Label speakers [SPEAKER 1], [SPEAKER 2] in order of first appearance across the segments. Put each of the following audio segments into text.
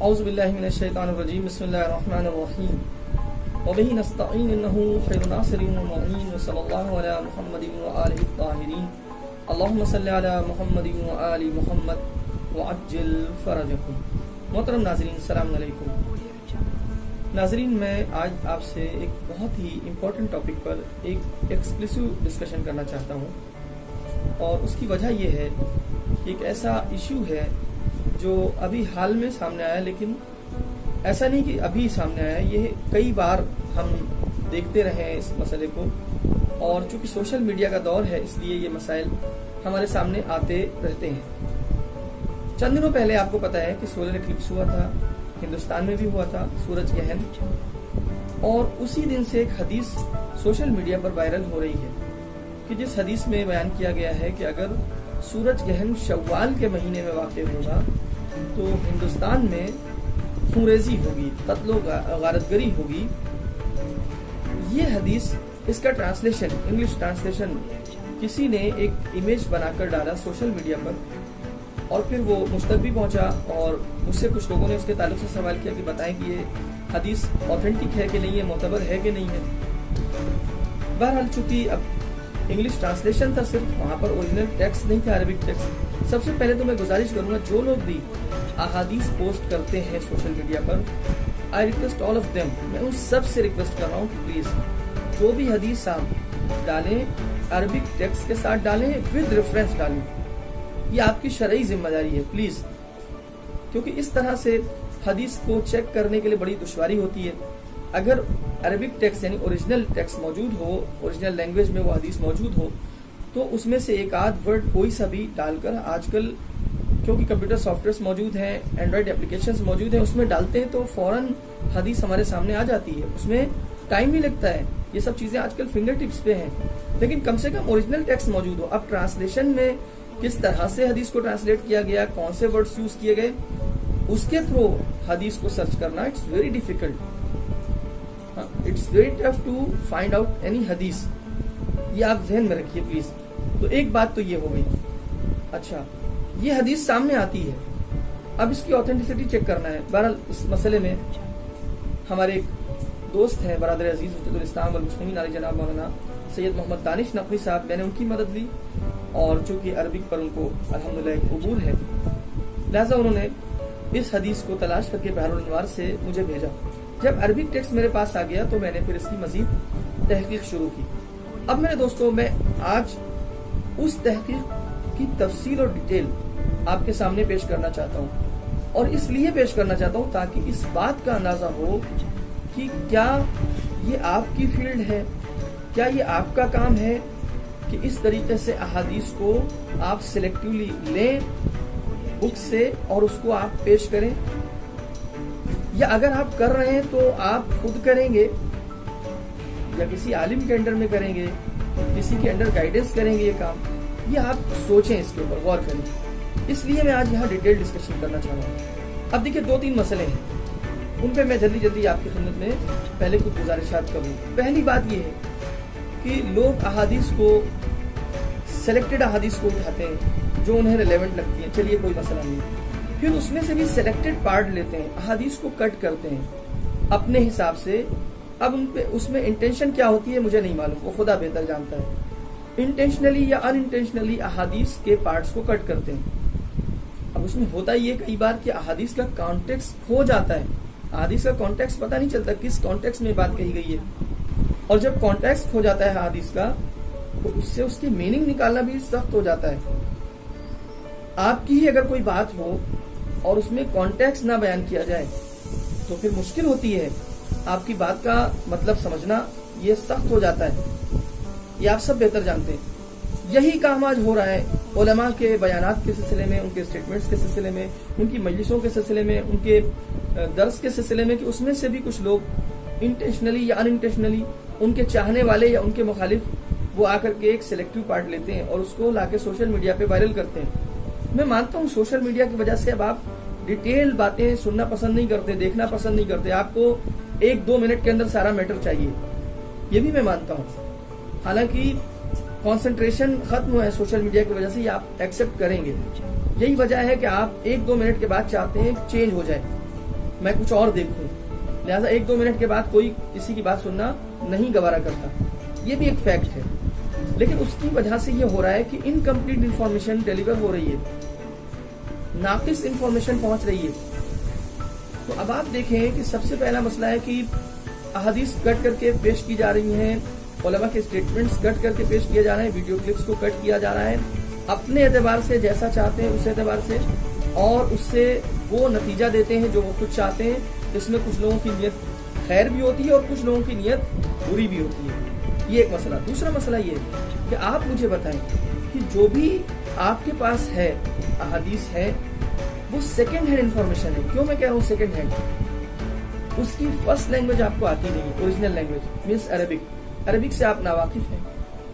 [SPEAKER 1] اعوذ باللہ من الشیطان الرجیم بسم اللہ الرحمن الرحیم وبہ نستعین انہ خیر ناصر و معین وصلی اللہ علی محمد وآلہ الطاہرین اللہم صلی علی محمد وآل محمد وعجل فرجکم۔ محترم ناظرین السلام علیکم۔ ناظرین میں آج آپ سے ایک بہت ہی امپورٹنٹ ٹاپک پر ایک ایکسکلوسیو ڈسکشن کرنا چاہتا ہوں، اور اس کی وجہ یہ ہے کہ ایک ایسا ایشو ہے جو ابھی حال میں سامنے آیا، لیکن ایسا نہیں کہ ابھی سامنے آیا، یہ کئی بار ہم دیکھتے رہے ہیں اس مسئلے کو، اور چونکہ سوشل میڈیا کا دور ہے اس لیے یہ مسائل ہمارے سامنے آتے رہتے ہیں۔ چند دنوں پہلے آپ کو پتہ ہے کہ سولر ایکلپس ہوا تھا، ہندوستان میں بھی ہوا تھا، سورج گرہن، اور اسی دن سے ایک حدیث سوشل میڈیا پر وائرل ہو رہی ہے کہ جس حدیث میں بیان کیا گیا ہے کہ اگر سورج گرہن شوال کے مہینے میں واقع ہوگا تو ہندوستان میں خونریزی ہوگی، قتل و غارت گری ہوگی۔ یہ حدیث، اس کا ٹرانسلیشن، انگلش ٹرانسلیشن کسی نے ایک امیج بنا کر ڈالا سوشل میڈیا پر، اور پھر وہ مجھ تک بھی پہنچا، اور مجھ سے کچھ لوگوں نے اس کے تعلق سے سوال کیا کہ بتائیں کہ یہ حدیث اوتھینٹک ہے کہ نہیں ہے، معتبر ہے کہ نہیں ہے۔ بہرحال چونکہ اب انگلش ٹرانسلیشن تھا، صرف وہاں پر اوریجنل ٹیکسٹ نہیں تھا، عربک ٹیکسٹ۔ سب سے پہلے تو میں گزارش کروں گا جو لوگ بھی احادیث پوسٹ کرتے ہیں social media per, I request all of them, میں ان سب سے ریکویسٹ کر رہا ہوں کہ پلیز جو بھی حدیث آپ ڈالیں عربک ٹیکسٹ کے ساتھ ڈالیں، ود ریفرنس ڈالیں۔ یہ آپ کی شرعی ذمہ داری ہے پلیز، کیونکہ اس طرح سے حدیث کو چیک کرنے کے لیے بڑی دشواری ہوتی ہے۔ اگر عربک ٹیکسٹ یعنی اوریجنل ٹیکسٹ موجود ہو، اوریجنل لینگویج میں وہ حدیث موجود ہو، تو اس میں سے ایک آدھ ورڈ کوئی سا بھی ڈال کر، آج کل کیونکہ کمپیوٹر سافٹ ویئرس موجود ہیں، اینڈرائڈ اپلیکیشنز موجود ہیں، اس میں ڈالتے ہیں تو فوراً حدیث ہمارے سامنے آ جاتی ہے، اس میں ٹائم بھی لگتا ہے۔ یہ سب چیزیں آج کل فنگر ٹپس پہ ہیں، لیکن کم سے کم اوریجنل ٹیکسٹ موجود ہو۔ اب ٹرانسلیشن میں کس طرح سے حدیث کو ٹرانسلیٹ کیا گیا، کون سے ورڈز یوز کیے گئے، اس کے تھرو حدیث کو سرچ کرنا it's very difficult, it's very tough to find out any حدیث۔ یہ آپ ذہن میں رکھیے پلیز۔ تو ایک بات تو یہ ہو گئی۔ اچھا، یہ حدیث سامنے آتی ہے، اب اس کی اوتھینٹسٹی چیک کرنا ہے۔ بہرحال اس مسئلے میں ہمارے ایک دوست ہیں، برادر عزیز حجت الاسلام والمسلمین علی جناب مولانا سید محمد دانش نقوی صاحب، میں نے ان کی مدد لی، اور چونکہ عربک پر ان کو الحمدللہ ایک عبور ہے، لہٰذا انہوں نے اس حدیث کو تلاش کر کے بحر الانوار سے مجھے بھیجا۔ جب عربک ٹیکسٹ میرے پاس آ گیا تو میں نے پھر اس کی مزید تحقیق شروع کی۔ اب میرے دوستوں، میں آج اس تحقیق کی تفصیل اور ڈیٹیل آپ کے سامنے پیش کرنا چاہتا ہوں، اور اس لیے پیش کرنا چاہتا ہوں تاکہ اس بات کا اندازہ ہو کہ کیا یہ آپ کی فیلڈ ہے، کیا یہ آپ کا کام ہے کہ اس طریقے سے احادیث کو آپ سلیکٹیولی لیں بک سے اور اس کو آپ پیش کریں، یا اگر آپ کر رہے ہیں تو آپ خود کریں گے یا کسی عالم کے انڈر میں کریں گے، کسی کے انڈر گائیڈنس کریں گے یہ کام، یہ آپ سوچیں، اس کے اوپر غور کریں۔ اس لیے میں آج یہاں ڈیٹیل ڈسکشن کرنا چاہ رہا ہوں۔ اب دیکھیں، 2-3 مسئلے ہیں، ان پہ میں جلدی آپ کی خدمت میں پہلے کچھ گزارشات کروں۔ پہلی بات یہ ہے کہ لوگ احادیث کو، سلیکٹڈ احادیث کو اٹھاتے ہیں جو انہیں ریلیونٹ لگتی ہیں، چلیے کوئی مسئلہ نہیں، پھر اس میں سے بھی سلیکٹڈ پارٹ لیتے ہیں، احادیث کو کٹ کرتے ہیں اپنے حساب سے۔ اب اس میں انٹینشن کیا ہوتی ہے مجھے نہیں معلوم، وہ خدا بہتر جانتا ہے، انٹینشنلی یا ان انٹینشنلی احادیث کے پارٹس کو کٹ کرتے ہیں۔ اب اس میں ہوتا یہ کئی بار کہ احادیث کا کانٹیکسٹ کھو جاتا ہے، احادیث کا کانٹیکسٹ پتہ نہیں چلتا کس کانٹیکسٹ میں بات کہی گئی ہے، اور جب کانٹیکسٹ کھو جاتا ہے احادیث کا تو اس سے اس کی میننگ نکالنا بھی سخت ہو جاتا ہے۔ آپ کی ہی اگر کوئی بات ہو اور اس میں کانٹیکسٹ نہ بیان کیا جائے تو پھر مشکل ہوتی ہے، آپ کی بات کا مطلب سمجھنا یہ سخت ہو جاتا ہے، یہ آپ سب بہتر جانتے ہیں۔ یہی کام آج ہو رہا ہے علماء کے بیانات کے سلسلے میں، ان کے اسٹیٹمنٹس کے سلسلے میں، ان کی مجلسوں کے سلسلے میں، ان کے درس کے سلسلے میں، کہ اس میں سے بھی کچھ لوگ انٹینشنلی یا ان انٹینشنلی، ان کے چاہنے والے یا ان کے مخالف، وہ آ کر کے ایک سلیکٹیو پارٹ لیتے ہیں اور اس کو لا کے سوشل میڈیا پہ وائرل کرتے ہیں۔ میں مانتا ہوں سوشل میڈیا کی وجہ سے اب آپ ڈیٹیل باتیں سننا پسند نہیں کرتے، دیکھنا پسند نہیں کرتے، آپ کو 1-2 منٹ کے اندر سارا میٹر چاہیے، یہ بھی میں مانتا ہوں۔ حالانکہ کانسنٹریشن ختم ہوا ہے سوشل میڈیا کی وجہ سے، یہ آپ ایکسپٹ کریں گے۔ یہی وجہ ہے کہ آپ 1-2 منٹ کے بعد چاہتے ہیں چینج ہو جائے، میں کچھ اور دیکھوں. لہٰذا 1-2 منٹ کے بعد کوئی کسی کی بات سننا نہیں گوارا کرتا. یہ بھی ایک فیکٹ ہے. لیکن اس کی وجہ سے یہ ہو رہا ہے کہ انکمپلیٹ انفارمیشن ڈیلیور ہو رہی ہے, ناقص انفارمیشن پہنچ رہی ہے. تو اب آپ دیکھیں کہ سب سے پہلا مسئلہ ہے کہ احادیث کٹ کر کے پیش کی جا رہی ہیں, علماء کے اسٹیٹمنٹس کٹ کر کے پیش کیا جا رہے ہیں, ویڈیو کلپس کو کٹ کیا جا رہا ہے اپنے اعتبار سے جیسا چاہتے ہیں اس اعتبار سے, اور اس سے وہ نتیجہ دیتے ہیں جو وہ خود چاہتے ہیں. اس میں کچھ لوگوں کی نیت خیر بھی ہوتی ہے اور کچھ لوگوں کی نیت بری بھی ہوتی ہے. یہ ایک مسئلہ. دوسرا مسئلہ یہ ہے کہ آپ مجھے بتائیں کہ جو بھی آپ کے پاس ہے احادیث ہے وہ سیکنڈ ہینڈ انفارمیشن ہے. کیوں میں کہہ رہا ہوں سیکنڈ ہینڈ؟ اس کی فرسٹ لینگویج آپ کو آتی نہیں ہے, original language means Arabic. Arabic سے آپ ناواقف ہیں,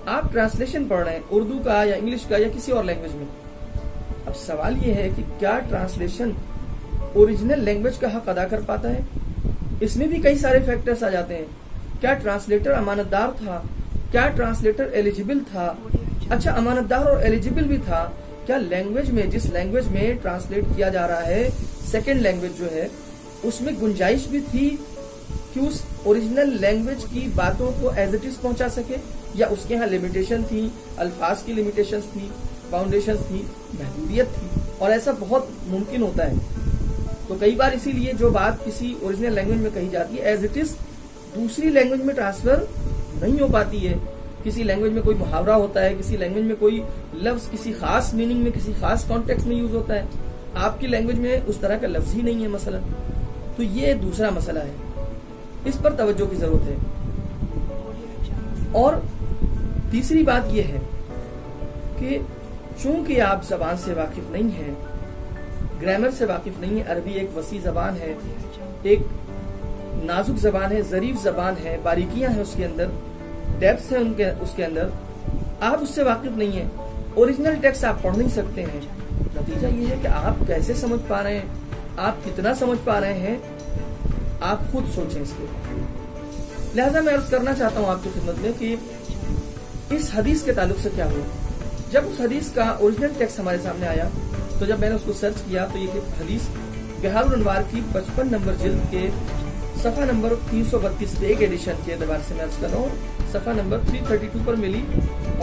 [SPEAKER 1] آپ ٹرانسلیشن پڑھ رہے ہیں اردو کا یا انگلش کا یا کسی اور لینگویج میں. اب سوال یہ ہے کہ کیا ٹرانسلیشن اوریجنل لینگویج کا حق ادا کر پاتا ہے؟ اس میں بھی کئی سارے فیکٹرز آ جاتے ہیں. کیا ٹرانسلیٹر امانت دار تھا؟ کیا ٹرانسلیٹر ایلیجیبل تھا؟ اچھا امانت دار اور ایلیجیبل بھی تھا, کیا لینگویج میں جس لینگویج میں ٹرانسلیٹ کیا جا رہا ہے سیکنڈ لینگویج جو ہے اس میں گنجائش بھی تھی کہ اس اوریجنل لینگویج کی باتوں کو ایز اٹ از پہنچا سکے, یا اس کے ہاں لمیٹیشن تھی, الفاظ کی لمیٹیشنز تھی, باؤنڈیشنز تھی, محدودیت تھی, اور ایسا بہت ممکن ہوتا ہے. تو کئی بار اسی لیے جو بات کسی اوریجنل لینگویج میں کہی جاتی ہے ایز اٹ از دوسری لینگویج میں ٹرانسفر نہیں ہو پاتی ہے. کسی لینگویج میں کوئی محاورہ ہوتا ہے, کسی لینگویج میں کوئی لفظ کسی خاص میننگ میں کسی خاص کانٹیکسٹ میں یوز ہوتا ہے, آپ کی لینگویج میں اس طرح کا لفظ ہی نہیں ہے مثلا. تو یہ دوسرا مسئلہ ہے, اس پر توجہ کی ضرورت ہے. اور تیسری بات یہ ہے کہ چونکہ آپ زبان سے واقف نہیں ہیں, گرامر سے واقف نہیں ہیں, عربی ایک وسیع زبان ہے, ایک نازک زبان ہے, ظریف زبان ہے, باریکیاں ہیں اس کے اندر, ڈیپس ہیں اس کے اندر, آپ اس سے واقف نہیں ہیں, اوریجنل ٹیکسٹ آپ پڑھ نہیں سکتے ہیں. نتیجہ یہ ہے کہ آپ کیسے سمجھ پا رہے ہیں, آپ کتنا سمجھ پا رہے ہیں, آپ خود سوچیں اس کے. لہذا میں عرض کرنا چاہتا ہوں آپ کی خدمت میں کہ اس حدیث کے تعلق سے کیا ہوا. جب اس حدیث کا اوریجنل ٹیکسٹ ہمارے سامنے آیا تو جب میں نے اس کو سرچ کیا تو یہ حدیث بہار الانوار کی 55 نمبر جلد کے صفحہ نمبر 332 پہ ایک ایڈیشن کے اعتبار سے میں عرض کر رہا ہوں, صفحہ نمبر 332 پر ملی.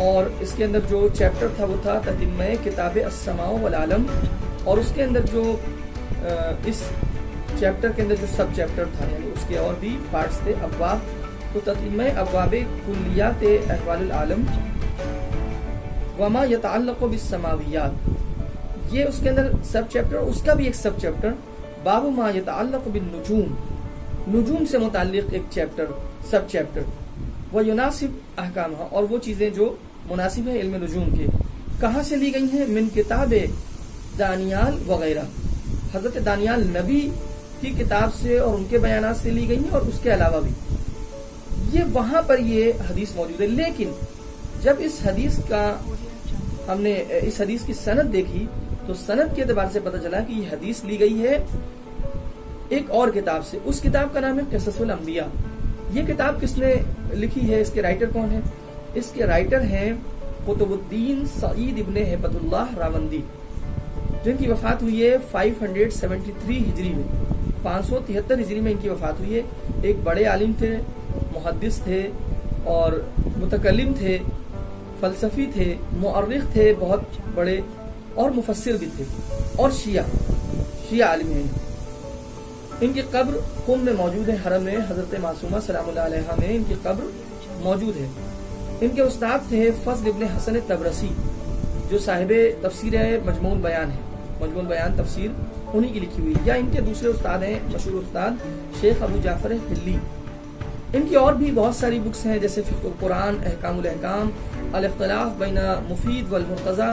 [SPEAKER 1] اور اس کے اندر جو چیپٹر تھا وہ تھا تتمہ کتاب السماء والعالم, اور اس کے اندر جو اس چیپٹر کے اندر جو سب چیپٹر تھا یعنی اس کے اور بھی پارٹس تھے, ابواب, تو تتمہ ابواب کلیات احوال العالم وما یتعلق بالسماویات, یہ اس کے اندر سب چیپٹر. اس کا بھی ایک سب چیپٹر باب ما یتعلق بالنجوم, نجوم سے متعلق ایک چیپٹر, سب چیپٹر. وہ یناسب احکامہ, اور وہ چیزیں جو مناسب ہیں علم نجوم کے, کہاں سے لی گئی ہیں؟ من کتاب دانیال وغیرہ, حضرت دانیال نبی کی کتاب سے اور ان کے بیانات سے لی گئی ہیں, اور اس کے علاوہ بھی یہ وہاں پر یہ حدیث موجود ہے. لیکن جب اس حدیث کا ہم نے اس حدیث کی سند دیکھی تو سند کے اعتبار سے پتہ چلا کہ یہ حدیث لی گئی ہے ایک اور کتاب سے. اس کتاب کا نام ہے قصص الانبیاء. یہ کتاب کس نے لکھی ہے, اس کے رائٹر کون ہیں؟ اس کے رائٹر ہیں قطب الدین سعید ابن ہیبت اللہ راوندی, جن کی وفات ہوئی ہے 573 ہجری میں, 573 ہجری میں ان کی وفات ہوئی ہے. ایک بڑے عالم تھے, محدث تھے اور متکلم تھے, فلسفی تھے, مؤرخ تھے بہت بڑے, اور مفسر بھی تھے, اور شیعہ عالم ہیں. ان کی قبر قم میں موجود ہے, حرم میں حضرت معصومہ سلام اللہ علیہا میں ان کی قبر موجود ہے. ان کے استاد تھے فضل ابن حسن تبرسی, جو صاحب تفسیر مجموع البیان ہے. مجموع البیان تفسیر انہی کی لکھی ہوئی. یا ان کے دوسرے استاد ہیں مشہور استاد شیخ ابو جعفر حلی. ان کی اور بھی بہت ساری بکس ہیں جیسے فقہ القرآن, احکام الاحکام, الاختلاف بین مفید والمرتضی,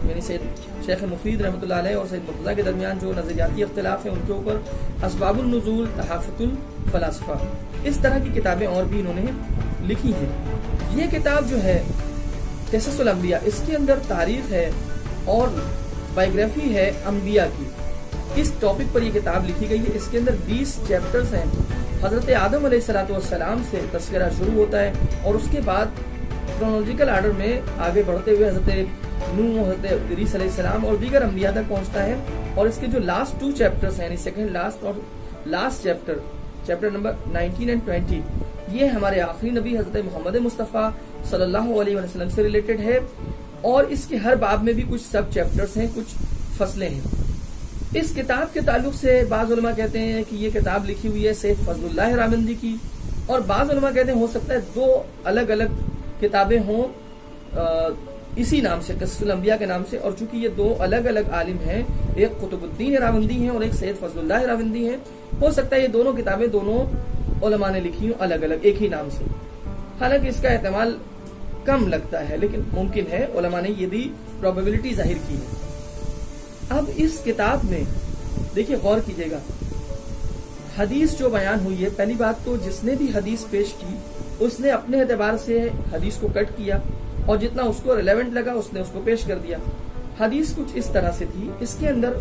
[SPEAKER 1] یعنی شیخ مفید رحمۃ اللہ علیہ اور سید مرتضی کے درمیان جو نظریاتی اختلاف ہیں ان کے اوپر, اسباب النزول, تحافت الفلاسفہ. اس طرح کی کتابیں اور بھی انہوں نے لکھی ہیں. یہ کتاب جو ہے قصص الانبیاء, اس کے اندر تاریخ ہے اور بائیوگرافی ہے انبیاء کی. اس ٹاپک پر یہ کتاب لکھی گئی ہے. اس کے اندر 20 چیپٹرز ہیں. حضرت آدم علیہ السلام سے تذکرہ شروع ہوتا ہے اور اس کے بعد کرونالوجیکل آرڈر میں آگے بڑھتے ہوئے حضرت نوح, حضرت ادریس علیہ السلام اور دیگر انبیاء تک پہنچتا ہے. اور اس کے جو لاسٹ 2 چیپٹرز ہیں, یعنی سیکنڈ لاسٹ اور لاسٹ چیپٹر نمبر 19 اینڈ 20 یہ ہمارے آخری نبی حضرت محمد مصطفیٰ صلی اللہ علیہ وسلم سے ریلیٹڈ ہے، اور اس کے ہر باب میں بھی کچھ سب چیپٹرز ہیں، کچھ فصلیں ہیں۔ اس کتاب کے تعلق سے بعض علماء کہتے ہیں کہ یہ کتاب لکھی ہوئی ہے سید فضل اللہ راوندی کی، اور بعض علماء کہتے ہیں ہو سکتا ہے دو الگ الگ کتابیں ہوں اسی نام سے، قصص الانبیاء کے نام سے، اور چونکہ یہ دو الگ الگ عالم ہیں، ایک قطب الدین راوندی ہیں اور ایک سید فضل اللہ راوندی ہیں، ہو سکتا ہے یہ دونوں کتابیں دونوں علماء نے لکھی ہوں الگ الگ ایک ہی نام سے، حالانکہ اس کا احتمال کم لگتا ہے لیکن ممکن ہے، علماء نے یہ بھی پروبیبلٹی ظاہر کی ہے۔ اب اس کتاب میں دیکھیے غور کیجئے گا، حدیث جو بیان ہوئی ہے، پہلی بات تو جس نے بھی حدیث پیش کی اس نے اپنے اعتبار سے حدیث کو کٹ کیا اور جتنا اس کو ریلیونٹ لگا اس نے اس کو پیش کر دیا۔ حدیث کچھ اس طرح سے تھی، اس کے اندر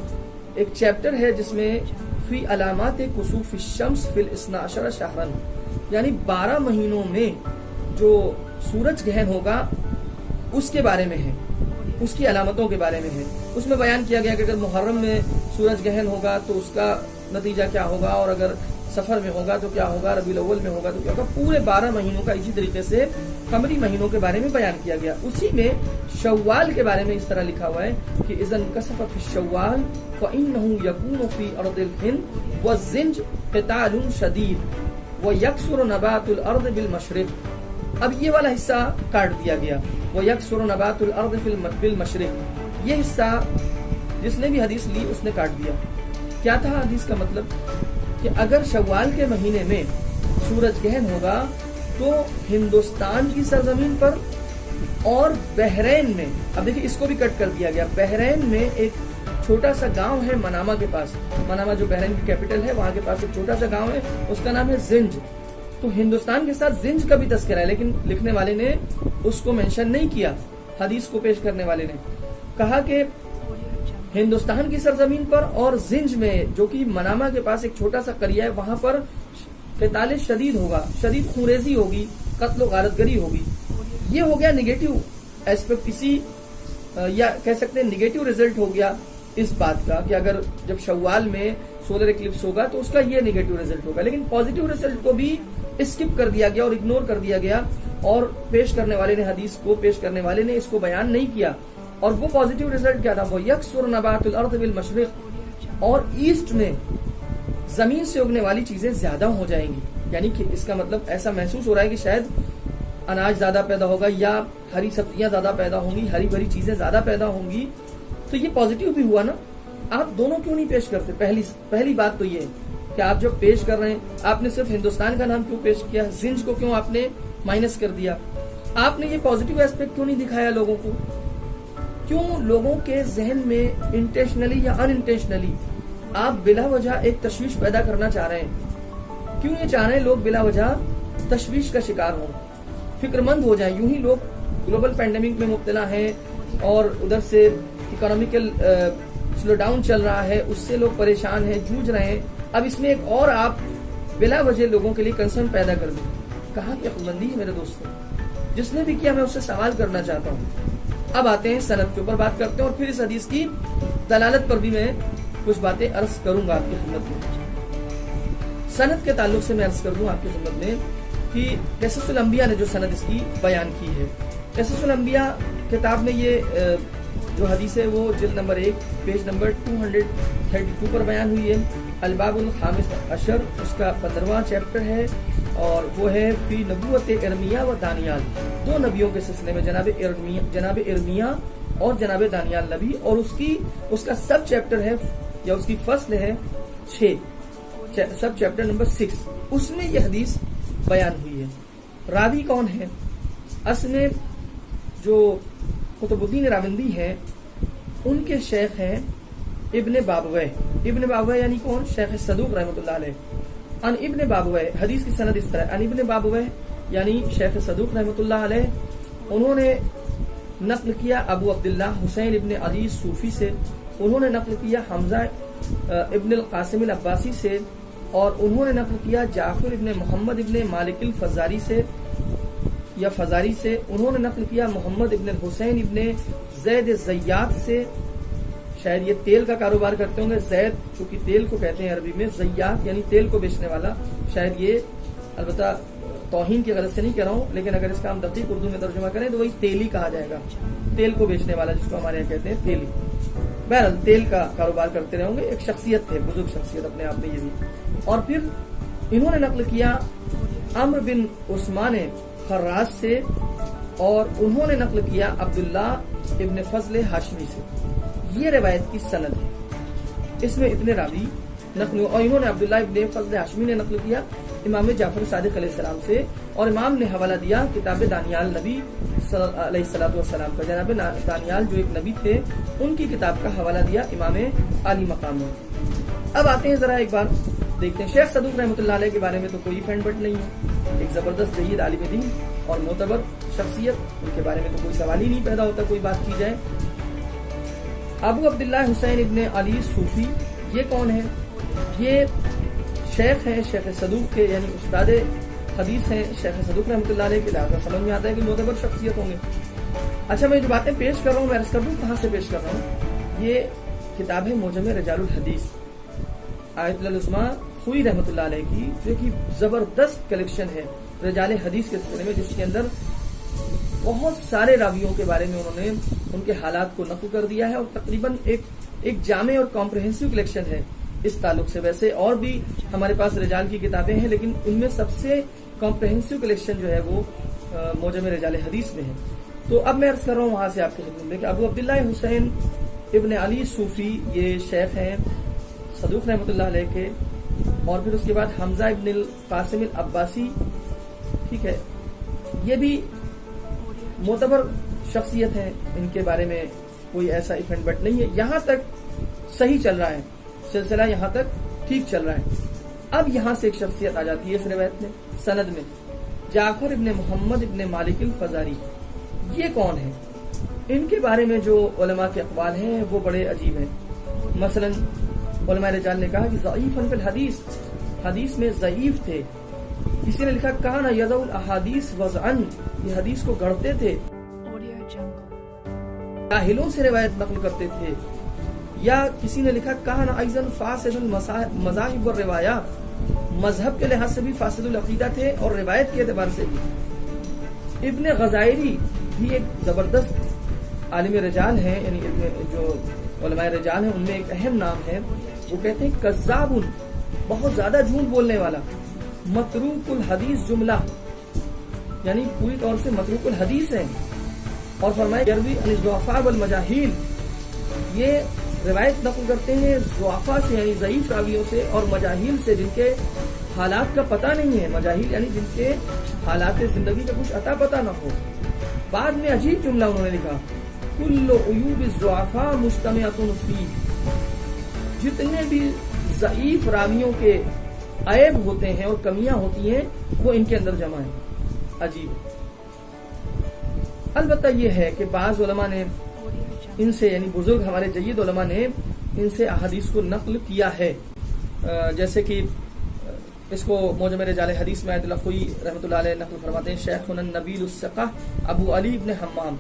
[SPEAKER 1] ایک چیپٹر ہے جس میں فی علامات کسوف الشمس فی الاثنا عشر شہرن، یعنی 12 مہینوں میں جو سورج گرہن ہوگا اس کے بارے میں ہے، اس کی علامتوں کے بارے میں ہے۔ اس میں بیان کیا گیا کہ اگر محرم میں سورج گرہن ہوگا تو اس کا نتیجہ کیا ہوگا، اور اگر سفر میں ہوگا تو کیا ہوگا، ربیع الاول میں ہوگا تو کیا ہوگا، پورے 12 مہینوں کا اسی طریقے سے قمری مہینوں کے بارے میں بیان کیا گیا۔ اسی میں شوال کے بارے میں اس طرح لکھا ہوا ہے کہ اذا انکسفت فی الشوال فانه یکون فی ارض الہند والزنج قتال شدید ویکثر نبات الارض بالمشرق۔ اب یہ والا حصہ کاٹ دیا گیا، ویکثر نبات الارض بالمشرق، یہ حصہ جس نے بھی حدیث لی اس نے کاٹ دیا۔ کیا تھا حدیث کا مطلب؟ کہ اگر شوال کے مہینے میں سورج گرہن ہوگا تو ہندوستان کی سرزمین پر اور بحرین میں، اب دیکھیں اس کو بھی کٹ کر دیا گیا، بحرین میں ایک چھوٹا سا گاؤں ہے منامہ کے پاس، منامہ جو بحرین کی کیپٹل ہے وہاں کے پاس ایک چھوٹا سا گاؤں ہے، اس کا نام ہے زنج۔ تو ہندوستان کے ساتھ زنج کا بھی تذکرہ ہے لیکن لکھنے والے نے اس کو مینشن نہیں کیا، حدیث کو پیش کرنے والے نے کہا کہ ہندوستان کی سرزمین پر اور زنج میں جو کہ منامہ کے پاس ایک چھوٹا سا قریہ ہے وہاں پر قتال شدید ہوگا، شدید خونریزی ہوگی، قتل و غارت گری ہوگی۔ یہ ہو گیا نگیٹو ایسپیکٹ، اسی یا کہہ سکتے ہیں نگیٹو ریزلٹ ہو گیا اس بات کا کہ اگر جب شوال میں سولر ایکلپس ہوگا تو اس کا یہ نگیٹو ریزلٹ ہوگا، لیکن پازیٹیو ریزلٹ کو بھی اسکپ کر دیا گیا اور اگنور کر دیا گیا، اور پیش کرنے والے نے حدیث کو پیش کرنے والے نے اس کو بیان نہیں کیا۔ اور وہ پازیٹیو ریزلٹ کیا تھا؟ وہ یکثر نبات الارض بالمشرق، اور ایسٹ میں زمین سے اگنے والی چیزیں زیادہ ہو جائیں گی، یعنی کہ اس کا مطلب ایسا محسوس ہو رہا ہے کہ شاید اناج زیادہ پیدا ہوگا یا ہری سبزیاں زیادہ پیدا ہوں گی، ہری بھری چیزیں زیادہ پیدا ہوں گی۔ تو یہ پازیٹیو بھی ہوا نا، آپ دونوں کیوں نہیں پیش کرتے؟ پہلی بات تو یہ ہے کہ آپ جب پیش کر رہے ہیں آپ نے صرف ہندوستان کا نام کیوں پیش کیا، زنج کو کیوں آپ نے مائنس کر دیا؟ آپ نے یہ پازیٹیو ایسپیکٹ کیوں نہیں دکھایا لوگوں کو؟ کیوں لوگوں کے ذہن میں انٹینشنلی یا ان انٹینشنلی آپ بلا وجہ ایک تشویش پیدا کرنا چاہ رہے ہیں؟ کیوں یہ چاہ رہے ہیں لوگ بلا وجہ تشویش کا شکار ہوں، فکر مند ہو جائیں؟ یوں ہی لوگ گلوبل پینڈیمک میں مبتلا ہیں اور ادھر سے اکنامیکل سلو ڈاؤن چل رہا ہے، اس سے لوگ پریشان ہیں، جوجھ رہے ہیں، اب اس میں ایک اور آپ بلا وجہ لوگوں کے لیے کنسرن پیدا کر دیں۔ کہاں کی عقل مندی ہے میرے دوستوں؟ جس نے بھی کیا میں اس سے سوال کرنا چاہتا ہوں۔ اب آتے ہیں سند کے اوپر بات کرتے ہیں اور پھر اس حدیث کی دلالت پر بھی میں کچھ باتیں عرض کروں گا آپ کی خدمت میں۔ سند کے تعلق سے میں عرض کر دوں آپ کی خدمت میں کہ قصص الانبیاء نے جو سند اس کی بیان کی ہے، قصص الانبیاء کتاب میں یہ جو حدیث ہے وہ جلد نمبر 1 پیج نمبر 232 پر بیان ہوئی ہے۔ الباب الخامس عشر اس کا 15واں چیپٹر ہے اور وہ ہے فی نبوت ارمیہ و دانیال، دو نبیوں کے سلسلے میں، جناب ارمیہ اور جناب دانیال نبی، اور اس کا سب چیپٹر ہے یا اس کی فصل ہے 6، سب چیپٹر نمبر 6، اس میں یہ حدیث بیان ہوئی ہے۔ راوی کون ہے؟ اصل میں جو قطب الدین راوندی ہیں ان کے شیخ ہیں ابن بابویہ۔ ابن بابویہ یعنی کون؟ شیخ صدوق رحمۃ اللہ علیہ۔ ان ابن بابویہ، حدیث کی سند اس طرح، ان ابن بابویہ یعنی شیخ صدوق رحمۃ اللہ علیہ، انہوں نے نقل کیا ابو عبداللہ حسین ابن علی صوفی سے، انہوں نے نقل کیا حمزہ ابن القاسم العباسی سے، اور انہوں نے نقل کیا جعفر ابن محمد ابن مالک الفزاری سے یا فزاری سے، انہوں نے نقل کیا محمد ابن الحسین ابن زید زیات سے، شاید یہ تیل کا کاروبار کرتے ہوں گے. زید چونکہ تیل کو کہتے ہیں عربی میں، زیات یعنی تیل کو بیچنے والا. شاید یہ البتہ توہین کی غرض سے نہیں کہہ رہا ہوں، لیکن اگر اس کا ہم دقیق اردو میں ترجمہ کریں تو وہی تیلی کہا جائے گا. تیل کو بیچنے والا جس کو ہمارے یہاں کہتے ہیں تیلی. بہرحال تیل کا کاروبار کرتے رہوں گے. ایک شخصیت تھے، بزرگ شخصیت اپنے آپ میں یہ بھی. اور پھر انہوں نے نقل کیا عمرو بن عثمان خراز سے، اور انہوں نے نقل کیا عبداللہ ابن فضل ہاشمی سے. یہ روایت کی سند ہے، اس میں اتنے راوی نقل. اور انہوں نے عبداللہ ابن فضل ہاشمی نے نقل کیا امام جعفر صادق علیہ السلام سے، اور امام نے حوالہ دیا کتاب دانیال نبی علیہ السلام کا. جناب دانیال جو ایک نبی تھے، ان کی کتاب کا حوالہ دیا امام عالی مقام نے. اب آتے ہیں ذرا ایک بار دیکھتے ہیں شیخ صدوق رحمۃ اللہ علیہ کے بارے میں تو کوئی فینڈ بٹ نہیں ہے. ایک زبردست جید عالم دین اور معتبر شخصیت، ان کے بارے میں تو کوئی سوال ہی نہیں پیدا ہوتا کوئی بات کی جائے. ابو عبداللہ حسین ابن علی صوفی، یہ کون ہے؟ یہ شیخ ہیں شیخ صدوق کے، یعنی استاد حدیث ہیں شیخ صدوق رحمۃ اللہ علیہ کے. لہٰذا سمجھ میں آتا ہے کہ معتبر شخصیت ہوں گے. اچھا، میں جو باتیں پیش کر رہا ہوں میں عرض کر دوں کہاں سے پیش کر رہا ہوں. یہ کتاب ہے معجم رجال الحدیث، آیت العظمیٰ خوئی رحمۃ اللہ علیہ کی، جو کہ زبردست کلیکشن ہے رجال حدیث کے سلسلے میں، جس کے اندر بہت سارے راویوں کے بارے میں انہوں نے ان کے حالات کو نقل کر دیا ہے، اور تقریباً ایک جامع اور کمپریہنسو کلیکشن ہے اس تعلق سے. ویسے اور بھی ہمارے پاس رجال کی کتابیں ہیں، لیکن ان میں سب سے کمپریہنسو کلیکشن جو ہے وہ معجم رجال حدیث میں ہے. تو اب میں عرض کر رہا ہوں وہاں سے آپ کی خدمت میں کہ ابو عبداللہ حسین ابن علی صوفی یہ شیخ ہیں صدوق رحمۃ اللہ علیہ کے. اور پھر اس کے بعد حمزہ ابن القاسم العباسی، ٹھیک ہے، یہ بھی معتبر شخصیت ہے. ان کے بارے میں کوئی ایسا ایفنٹ بٹ نہیں ہے. یہاں تک صحیح چل رہا ہے سلسلہ، یہاں تک ٹھیک چل رہا ہے. اب یہاں سے ایک شخصیت آ جاتی ہے اس روایت میں سند میں، جعفر ابن محمد ابن مالک الفزاری. یہ کون ہے؟ ان کے بارے میں جو علماء کے اقوال ہیں وہ بڑے عجیب ہیں. مثلا علماء رجال نے کہا کہ ضعیف فی الحدیث، حدیث میں ضعیف تھے. کسی نے لکھا کان یضع الاحادیث وضعا، یہ حدیث کو گڑھتے تھے، جاہلوں سے روایت نقل کرتے تھے. یا کسی نے لکھا کان ایضا فاسد المذاہب والروایات، مذہب کے لحاظ سے بھی فاسد العقیدہ تھے اور روایت کے اعتبار سے بھی. ابن غزائری بھی ایک زبردست عالم رجال ہیں، یعنی جو علماء رجال ہیں ان میں ایک اہم نام ہے. وہ کہتے ہیں کذاب، بہت زیادہ جھوٹ بولنے والا. متروک الحدیث جملہ، یعنی پوری طور سے متروک الحدیث ہیں. اور فرمائے یروی عن الضعفاء والمجاہیل، یہ روایت نقل کرتے ہیں ضعفاء سے یعنی ضعیف راویوں سے، اور مجاہیل سے جن کے حالات کا پتہ نہیں ہے. مجاہیل یعنی جن کے حالات زندگی کا کچھ عطا پتہ نہ ہو. بعد میں عجیب جملہ انہوں نے لکھا کل عیوب الضعفاء مجتمعۃ فیہ، جتنے بھی ضعیف راویوں کے عیب ہوتے ہیں اور کمیاں ہوتی ہیں وہ ان کے اندر جمع ہیں. عجیب. البتہ یہ ہے کہ بعض علماء نے ان سے، یعنی بزرگ ہمارے جید علماء نے ان سے احادیث کو نقل کیا ہے. جیسے کہ اس کو معجم رجال حدیث میں آیت اللہ خوئی رحمۃ اللہ علیہ نقل فرماتے ہیں شیخنا النبیل الثقہ ابو علی ابن حمام،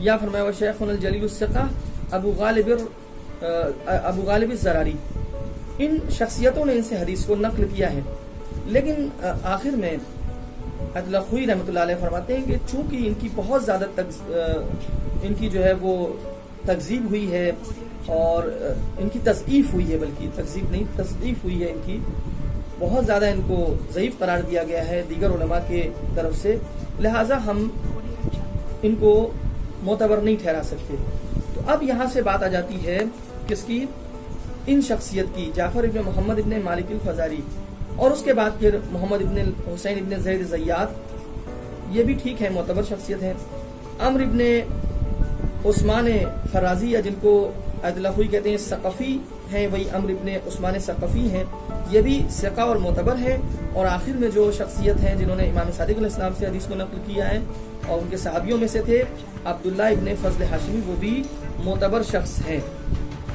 [SPEAKER 1] یا فرمایا شیخنا الجلیل الثقہ ابو غالب الزراری. ان شخصیتوں نے ان سے حدیث کو نقل کیا ہے. لیکن آخر میں آیت اللہ خوئی رحمۃ اللہ علیہ فرماتے ہیں کہ چونکہ ان کی بہت زیادہ ان کی جو ہے وہ تکذیب ہوئی ہے اور ان کی تضعیف ہوئی ہے، بلکہ تکذیب نہیں تضعیف ہوئی ہے، ان کی بہت زیادہ ان کو ضعیف قرار دیا گیا ہے دیگر علماء کے طرف سے، لہٰذا ہم ان کو معتبر نہیں ٹھہرا سکتے. تو اب یہاں سے بات آ جاتی ہے کس کی؟ ان شخصیت کی، جعفر ابن محمد ابن مالک الفزاری. اور اس کے بعد پھر محمد ابن حسین ابن زید زیات، یہ بھی ٹھیک ہے، معتبر شخصیت ہے. عمر ابن عثمان فرازی، یا جن کو آیت اللہ خوئی کہتے ہیں ثقفی ہیں، وہی عمر ابن عثمان ثقفی ہیں، یہ بھی ثقہ اور معتبر ہے. اور آخر میں جو شخصیت ہیں جنہوں نے امام صادق علیہ السلام سے حدیث کو نقل کیا ہے اور ان کے صحابیوں میں سے تھے عبداللہ ابن فضل ہاشمی، وہ بھی معتبر شخص ہیں.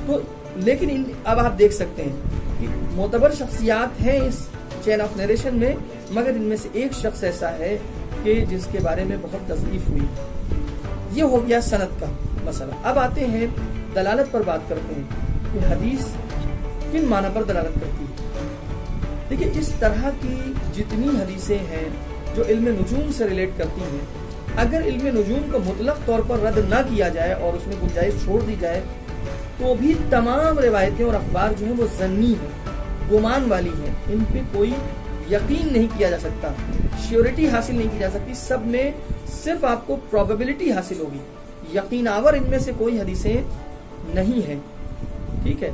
[SPEAKER 1] تو لیکن اب آپ دیکھ سکتے ہیں کہ معتبر شخصیات ہیں اس چین آف نیریشن میں، مگر ان میں سے ایک شخص ایسا ہے کہ جس کے بارے میں بہت تضعیف ہوئی. یہ ہو گیا سند کا مسئلہ. اب آتے ہیں دلالت پر بات کرتے ہیں کہ حدیث کن معنی پر دلالت کرتی ہے۔ دیکھیے اس طرح کی جتنی حدیثیں ہیں جو علم نجوم سے ریلیٹ کرتی ہیں، اگر علم نجوم کو مطلق طور پر رد نہ کیا جائے اور اس میں گنجائش چھوڑ دی جائے تو بھی تمام روایتیں اور اخبار جو ہیں وہ ظنی ہیں، گمان والی ہیں، ان پہ کوئی یقین نہیں کیا جا سکتا، شیورٹی حاصل نہیں کی جا سکتی، سب میں صرف آپ کو پروبیبلٹی حاصل ہوگی، یقین آور ان میں سے کوئی حدیثیں نہیں ہیں، ٹھیک ہے۔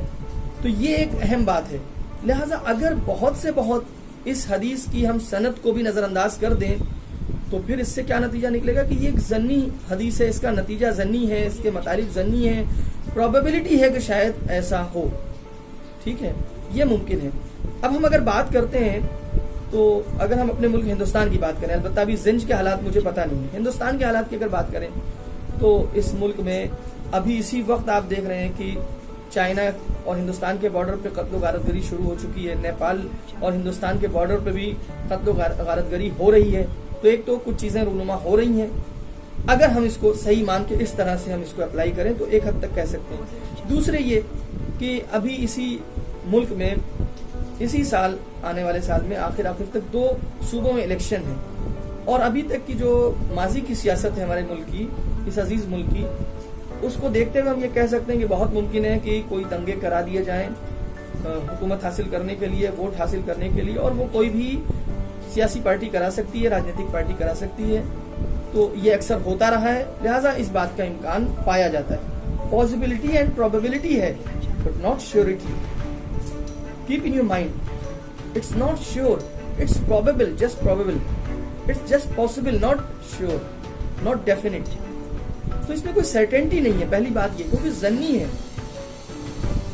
[SPEAKER 1] تو یہ ایک اہم بات ہے۔ لہٰذا اگر بہت سے بہت اس حدیث کی ہم سند کو بھی نظر انداز کر دیں تو پھر اس سے کیا نتیجہ نکلے گا کہ یہ ایک ظنی حدیث ہے، اس کا نتیجہ ظنی ہے، اس کے مطالب ظنی ہے، پروبیبلٹی ہے کہ شاید ایسا ہو، ٹھیک ہے، یہ ممکن ہے۔ اب ہم اگر بات کرتے ہیں تو اگر ہم اپنے ملک ہندوستان کی بات کریں، البتہ ابھی زنج کے حالات مجھے پتہ نہیں ہے، ہندوستان کے حالات کی اگر بات کریں تو اس ملک میں ابھی اسی وقت آپ دیکھ رہے ہیں کہ چائنا اور ہندوستان کے بارڈر پہ قتل و غارت گری شروع ہو چکی ہے، نیپال اور ہندوستان کے بارڈر پہ بھی قتل و غارت گری ہو رہی ہے۔ تو ایک تو کچھ چیزیں رونما ہو رہی ہیں، اگر ہم اس کو صحیح مان کے اس طرح سے ہم اس کو اپلائی کریں تو ایک حد تک کہہ سکتے ہیں۔ دوسرے یہ کہ ابھی اسی ملک میں اسی سال آنے والے سال میں آخر تک 2 صوبوں میں الیکشن ہے، اور ابھی تک کی جو ماضی کی سیاست ہے ہمارے ملک کی، اس عزیز ملک کی، اس کو دیکھتے ہوئے ہم یہ کہہ سکتے ہیں کہ بہت ممکن ہے کہ کوئی دنگے کرا دیے جائیں حکومت حاصل کرنے کے لیے، ووٹ حاصل کرنے کے لیے، اور وہ کوئی بھی سیاسی پارٹی کرا سکتی ہے، راجنیتک پارٹی کرا سکتی ہے۔ تو یہ اکثر ہوتا رہا ہے، لہٰذا اس بات کا امکان پایا جاتا ہے۔ پاسبلٹی اینڈ پروبیبلٹی ہے but not surety. Keep in your mind, it's not sure, it's probable, just probable, it's just possible, not sure, not definite. تو اس میں کوئی سرٹینٹی نہیں ہے، پہلی بات یہ، کیونکہ ظنی ہے۔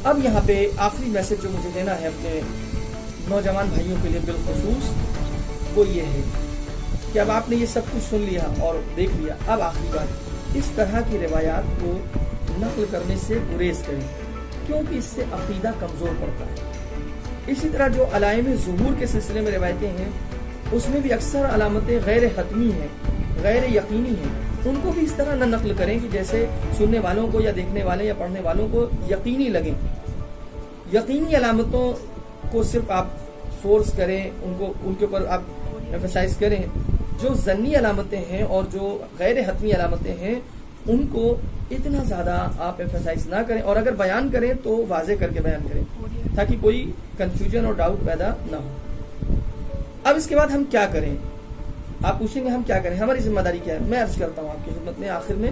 [SPEAKER 1] اب یہاں پہ آخری میسج جو مجھے دینا ہے اپنے نوجوان بھائیوں کے لیے بالخصوص، وہ یہ ہے کہ اب آپ نے یہ سب کچھ سن لیا اور دیکھ لیا، اب آخری بات، اس طرح کی روایات کو نقل کرنے سے گریز کریں، کیونکہ اس سے عقیدہ کمزور پڑتا ہے۔ اسی طرح جو علائم ظہور کے سلسلے میں روایتیں ہیں، اس میں بھی اکثر علامتیں غیر حتمی ہیں، غیر یقینی ہیں، ان کو بھی اس طرح نہ نقل کریں کہ جیسے سننے والوں کو یا دیکھنے والے یا پڑھنے والوں کو یقینی لگیں۔ یقینی علامتوں کو صرف آپ فورس کریں، ان کے اوپر آپ ایمفسائز کریں۔ جو ظنی علامتیں ہیں اور جو غیر حتمی علامتیں ہیں ان کو اتنا زیادہ آپ ایمفسائز نہ کریں، اور اگر بیان کریں تو واضح کر کے بیان کریں تاکہ کوئی کنفیوژن اور ڈاؤٹ پیدا نہ ہو۔ اب اس کے بعد ہم کیا کریں؟ آپ پوچھیں گے ہم کیا کریں، ہماری ذمہ داری کیا ہے؟ میں عرض کرتا ہوں آپ کی خدمت میں آخر میں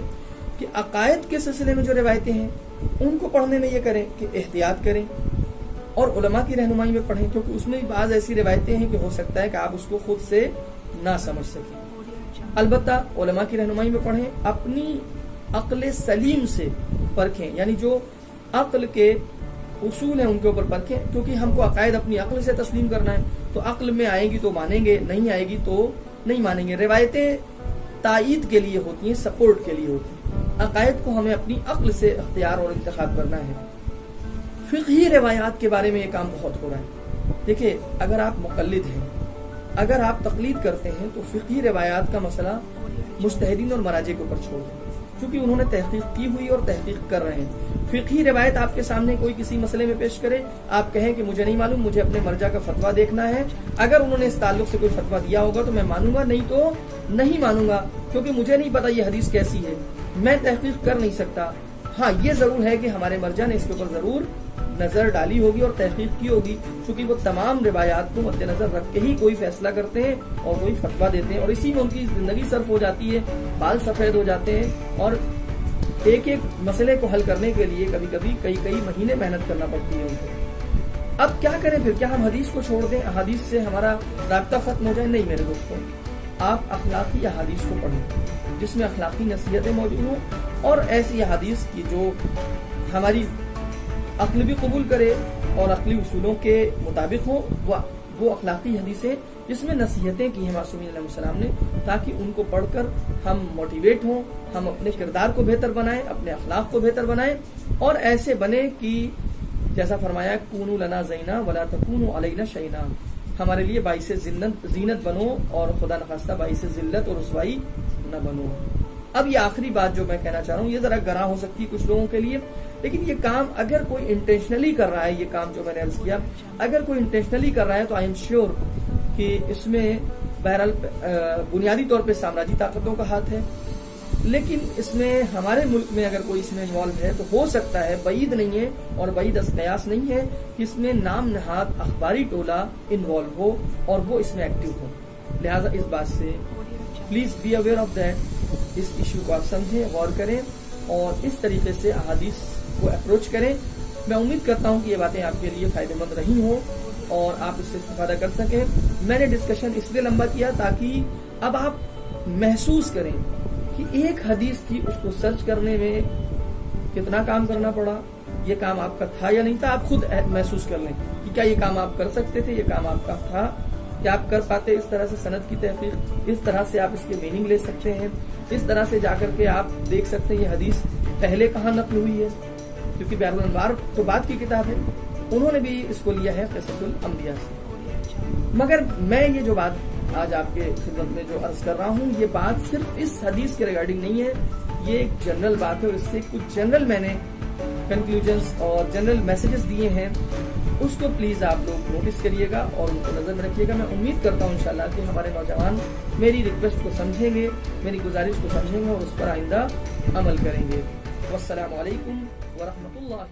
[SPEAKER 1] کہ عقائد کے سلسلے میں جو روایتیں ہیں ان کو پڑھنے میں یہ کریں کہ احتیاط کریں اور علماء کی رہنمائی میں پڑھیں، کیونکہ اس میں بھی بعض ایسی روایتیں ہیں کہ ہو سکتا ہے کہ آپ اس کو خود سے نہ سمجھ سکیں۔ البتہ علماء کی رہنمائی میں پڑھیں، اپنی عقل سلیم سے پرکھیں، یعنی جو عقل کے اصول ہیں ان کے اوپر پرکھیں، کیونکہ ہم کو عقائد اپنی عقل سے تسلیم کرنا ہے، تو عقل میں آئے گی تو مانیں گے، نہیں آئے گی تو نہیں مانیں گے۔ روایتیں تائید کے لیے ہوتی ہیں، سپورٹ کے لیے ہوتی ہیں، عقائد کو ہمیں اپنی عقل سے اختیار اور انتخاب کرنا ہے۔ فقہی روایات کے بارے میں یہ کام بہت ہو رہا ہے۔ دیکھیں، اگر آپ مقلد ہیں، اگر آپ تقلید کرتے ہیں تو فقہی روایات کا مسئلہ مجتہدین اور مراجع کے اوپر چھوڑ دیں، کیونکہ انہوں نے تحقیق کی ہوئی اور تحقیق کر رہے ہیں۔ فقہی روایت آپ کے سامنے کوئی کسی مسئلے میں پیش کرے، آپ کہیں کہ مجھے نہیں معلوم، مجھے اپنے مرجع کا فتویٰ دیکھنا ہے، اگر انہوں نے اس تعلق سے کوئی فتویٰ دیا ہوگا تو میں مانوں گا، نہیں تو نہیں مانوں گا، کیونکہ مجھے نہیں پتا یہ حدیث کیسی ہے، میں تحقیق کر نہیں سکتا۔ ہاں یہ ضرور ہے کہ ہمارے مرجع نے اس کے اوپر ضرور نظر ڈالی ہوگی اور تحقیق کی ہوگی، کیونکہ وہ تمام روایات کو مد نظر رکھ کے ہی کوئی فیصلہ کرتے ہیں اور کوئی فتویٰ دیتے ہیں، اور اسی میں ان کی زندگی صرف ہو جاتی ہے، بال سفید ہو جاتے ہیں، اور ایک ایک مسئلے کو حل کرنے کے لیے کبھی کبھی کئی مہینے محنت کرنا پڑتی ہے ان کو۔ اب کیا کریں پھر؟ کیا ہم حدیث کو چھوڑ دیں، احادیث سے ہمارا رابطہ ختم ہو جائے؟ نہیں میرے دوستوں، آپ اخلاقی احادیث کو پڑھیں جس میں اخلاقی نصیحتیں موجود ہوں، اور ایسی احادیث کی جو ہماری عقل بھی قبول کرے اور عقلی اصولوں کے مطابق ہوں، وہ اخلاقی حدیثیں جس میں نصیحتیں کی ہیں معصومین علیہ السلام نے، تاکہ ان کو پڑھ کر ہم موٹیویٹ ہوں، ہم اپنے کردار کو بہتر بنائیں، اپنے اخلاق کو بہتر بنائیں، اور ایسے بنے کہ جیسا فرمایا کونوا لنا زینا ولا تکونوا علینا شینا، ہمارے لیے باعث زینت بنو اور خدا نخواستہ باعث ذلت اور رسوائی نہ بنو۔ اب یہ آخری بات جو میں کہنا چاہ رہا ہوں، یہ ذرا گراں ہو سکتی ہے کچھ لوگوں کے لیے، لیکن یہ کام اگر کوئی انٹینشنلی کر رہا ہے، یہ کام جو میں نے عرض کیا، اگر کوئی انٹینشنلی کر رہا ہے تو آئی ایم شیور کہ اس میں بہرحال بنیادی طور پہ سامراجی طاقتوں کا ہاتھ ہے، لیکن اس میں ہمارے ملک میں اگر کوئی اس میں انوالو ہے تو ہو سکتا ہے، بعید نہیں ہے اور بعید از قیاس نہیں ہے کہ اس میں نام نہاد اخباری ٹولہ انوالو ہو اور وہ اس میں ایکٹیو ہو. لہٰذا اس بات سے please be aware of that, اس ایشو کو آپ سمجھیں، غور کریں اور اس طریقے سے احادیث کو اپروچ کریں. میں امید کرتا ہوں کہ یہ باتیں آپ کے لیے فائدہ مند رہی ہوں اور آپ اس سے استفادہ کر سکیں. میں نے ڈسکشن اس لیے لمبا کیا تاکہ اب آپ محسوس کریں کہ ایک حدیث تھی، اس کو سرچ کرنے میں کتنا کام کرنا پڑا، یہ کام آپ کا تھا یا نہیں تھا. آپ خود محسوس کر لیں کہ کیا یہ کام آپ کر سکتے تھے، یہ کام آپ کا تھا، کیا آپ کر پاتے اس طرح سے سند کی تحقیق، اس طرح سے آپ اس کے میننگ لے سکتے ہیں، اس طرح سے جا کر کے آپ دیکھ سکتے ہیں یہ حدیث پہلے کہاں نقل ہوئی ہے، کیونکہ بحر الانوار تو بعد کی کتاب ہے، انہوں نے بھی اس کو لیا ہے قصص الانبیاء سے. مگر میں یہ جو بات آج آپ کے خدمت میں جو عرض کر رہا ہوں، یہ بات صرف اس حدیث کے ریگارڈنگ نہیں ہے، یہ ایک جنرل بات ہے. اس سے کچھ جنرل میں نے کنکلوژنس اور جنرل میسیجز دیے ہیں، اس کو پلیز آپ لوگ نوٹس کریے گا اور ان کو نظر میں رکھیے گا. میں امید کرتا ہوں انشاءاللہ کہ ہمارے نوجوان میری ریکویسٹ کو سمجھیں گے، میری گزارش کو سمجھیں گے اور اس پر آئندہ عمل کریں گے. والسلام علیکم ورحمۃ اللہ.